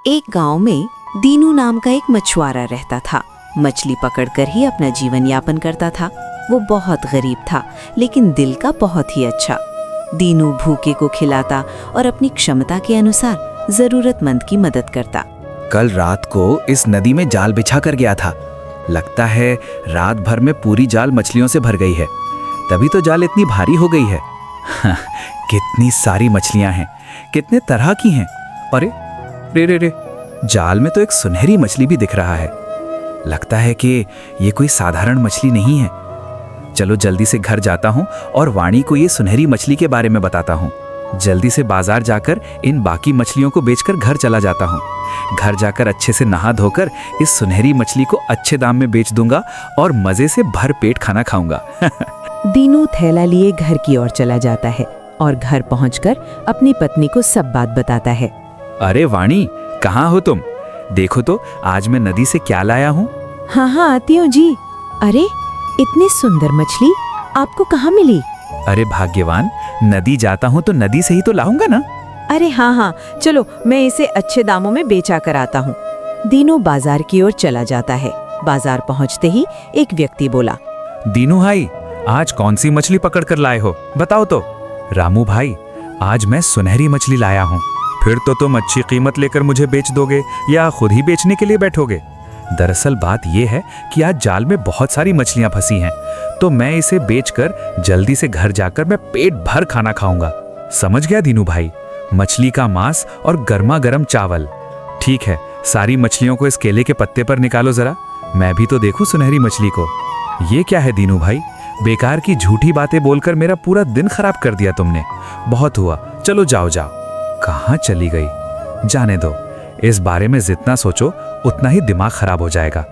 एक गांव में दीनू नाम का एक मछुआरा रहता था। मछली पकड़कर ही अपना जीवन यापन करता था। वो बहुत गरीब था, लेकिन दिल का बहुत ही अच्छा। दीनू भूखे को खिलाता और अपनी क्षमता के अनुसार जरूरतमंद की मदद करता। कल रात को इस नदी में जाल बिछा कर गया था। लगता है रात भर में पूरी जाल मछलियों से भर गई है, तभी तो जाल इतनी भारी हो गई है। कितनी सारी मछलियां हैं, कितने तरह की हैं। अरे रे रे रे, जाल में तो एक सुनहरी मछली भी दिख रहा है। लगता है कि ये कोई साधारण मछली नहीं है। चलो जल्दी से घर जाता हूँ और वाणी को ये सुनहरी मछली के बारे में बताता हूँ। जल्दी से बाजार जाकर इन बाकी मछलियों को बेचकर घर चला जाता हूँ। घर जाकर अच्छे से नहा धोकर इस सुनहरी मछली को अच्छे दाम में बेच दूंगा और मजे से भर पेट खाना खाऊंगा। दीनू थैला लिए घर की ओर चला जाता है और घर पहुंचकर अपनी पत्नी को सब बात बताता है। अरे वाणी, कहाँ हो तुम? देखो तो आज मैं नदी से क्या लाया हूँ। हाँ आती हूँ जी। अरे इतनी सुंदर मछली आपको कहाँ मिली? अरे भाग्यवान, नदी जाता हूँ तो नदी से ही तो लाऊंगा ना। अरे हाँ, चलो मैं इसे अच्छे दामों में बेचा कर आता हूँ। दीनू बाजार की ओर चला जाता है। बाजार पहुँचते ही एक व्यक्ति बोला, दीनू भाई, आज कौन सी मछली पकड़ कर लाए हो, बताओ तो। रामू भाई, आज मैं सुनहरी मछली लाया हूँ। फिर तो तुम अच्छी कीमत लेकर मुझे बेच दोगे या खुद ही बेचने के लिए बैठोगे? दरअसल बात यह है कि आज जाल में बहुत सारी मछलियां फंसी हैं, तो मैं इसे बेचकर जल्दी से घर जाकर मैं पेट भर खाना खाऊंगा। समझ गया दीनू भाई? मछली का मांस और गर्मा गर्म चावल। ठीक है, सारी मछलियों को इस केले के पत्ते पर निकालो जरा, मैं भी तो देखूं सुनहरी मछली को। ये क्या है दीनू भाई, बेकार की झूठी बातें बोलकर मेरा पूरा दिन खराब कर दिया तुमने। बहुत हुआ, चलो जाओ जाओ। कहाँ चली गई? जाने दो, इस बारे में जितना सोचो उतना ही दिमाग खराब हो जाएगा।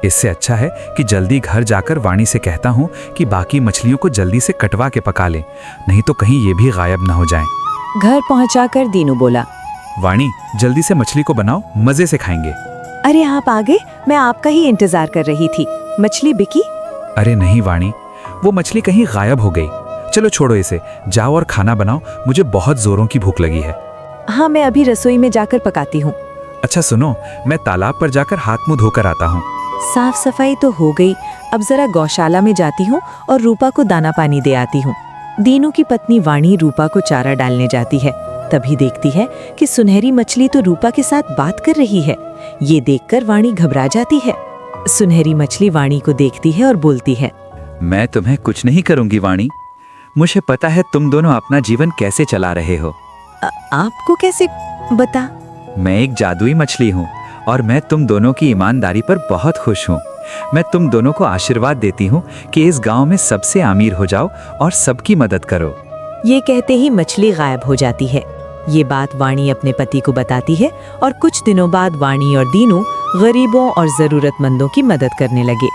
इससे अच्छा है कि जल्दी घर जाकर वाणी से कहता हूँ कि बाकी मछलियों को जल्दी से कटवा के पका ले, नहीं तो कहीं ये भी गायब न हो जाएं। घर पहुंचाकर दीनू बोला, वाणी जल्दी से मछली को बनाओ, मजे से खाएंगे। अरे आप आ गए, मैं आपका ही इंतजार कर रही थी। मछली बिकी? अरे नहीं वाणी, वो मछली कहीं गायब हो गई। चलो छोड़ो इसे, जाओ और खाना बनाओ, मुझे बहुत जोरों की भूख लगी है। हाँ, मैं अभी रसोई में जाकर पकाती हूँ। अच्छा सुनो, मैं तालाब पर जाकर हाथ मुंह धोकर आता हूँ। साफ सफाई तो हो गई, अब जरा गौशाला में जाती हूँ और रूपा को दाना पानी दे आती हूँ। दीनू की पत्नी वाणी रूपा को चारा डालने जाती है। तभी देखती है कि सुनहरी मछली तो रूपा के साथ बात कर रही है। ये देखकर वाणी घबरा जाती है। सुनहरी मछली वाणी को देखती है और बोलती है, मैं तुम्हें कुछ नहीं करूंगी वाणी। मुझे पता है तुम दोनों अपना जीवन कैसे चला रहे हो। आपको कैसे बता? मैं एक जादुई मछली हूँ और मैं तुम दोनों की ईमानदारी पर बहुत खुश हूँ। मैं तुम दोनों को आशीर्वाद देती हूँ कि इस गांव में सबसे अमीर हो जाओ और सबकी मदद करो। ये कहते ही मछली गायब हो जाती है। ये बात वाणी अपने पति को बताती है और कुछ दिनों बाद वाणी और दीनू गरीबों और जरूरतमंदों की मदद करने लगे।